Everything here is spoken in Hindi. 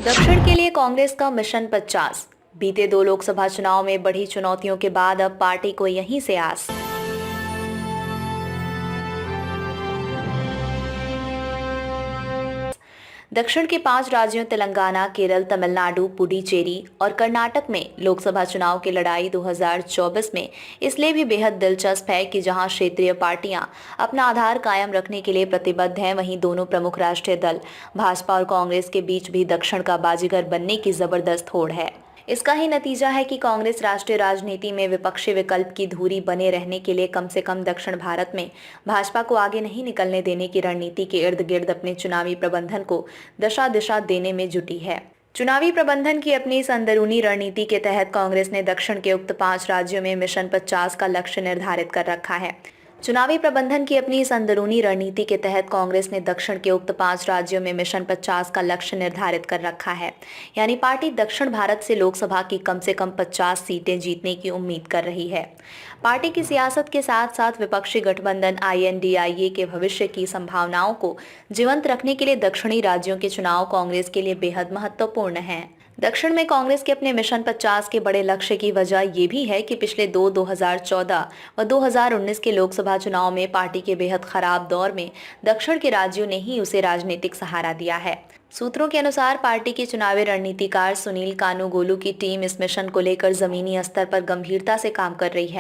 दक्षिण के लिए कांग्रेस का मिशन 50। बीते 2 लोकसभा चुनाव में बढ़ी चुनौतियों के बाद अब पार्टी को यहीं से आस। दक्षिण के 5 राज्यों तेलंगाना, केरल, तमिलनाडु, पुडुचेरी और कर्नाटक में लोकसभा चुनाव की लड़ाई 2024 में इसलिए भी बेहद दिलचस्प है कि जहां क्षेत्रीय पार्टियां अपना आधार कायम रखने के लिए प्रतिबद्ध हैं, वहीं दोनों प्रमुख राष्ट्रीय दल भाजपा और कांग्रेस के बीच भी दक्षिण का बाजीगर बनने की जबरदस्त होड़ है। इसका ही नतीजा है कि कांग्रेस राष्ट्रीय राजनीति में विपक्षी विकल्प की धुरी बने रहने के लिए कम से कम दक्षिण भारत में भाजपा को आगे नहीं निकलने देने की रणनीति के इर्द गिर्द अपने चुनावी प्रबंधन को दशा दिशा देने में जुटी है। चुनावी प्रबंधन की अपनी इस अंदरूनी रणनीति के तहत कांग्रेस ने दक्षिण के उक्त 5 राज्यों में मिशन 50 का लक्ष्य निर्धारित कर रखा है। चुनावी प्रबंधन की अपनी इस अंदरूनी रणनीति के तहत कांग्रेस ने दक्षिण के उक्त 5 राज्यों में मिशन 50 का लक्ष्य निर्धारित कर रखा है। यानी पार्टी दक्षिण भारत से लोकसभा की कम से कम 50 सीटें जीतने की उम्मीद कर रही है। पार्टी की सियासत के साथ साथ विपक्षी गठबंधन INDIA के भविष्य की संभावनाओं को जीवंत रखने के लिए दक्षिणी राज्यों के चुनाव कांग्रेस के लिए बेहद महत्वपूर्ण हैं। दक्षिण में कांग्रेस के अपने मिशन 50 के बड़े लक्ष्य की वजह ये भी है कि पिछले 2014 व 2019 के लोकसभा चुनाव में पार्टी के बेहद खराब दौर में दक्षिण के राज्यों ने ही उसे राजनीतिक सहारा दिया है। सूत्रों के अनुसार पार्टी के चुनावी रणनीतिकार सुनील कानूगोलू की टीम इस मिशन को लेकर जमीनी स्तर पर गंभीरता से काम कर रही है।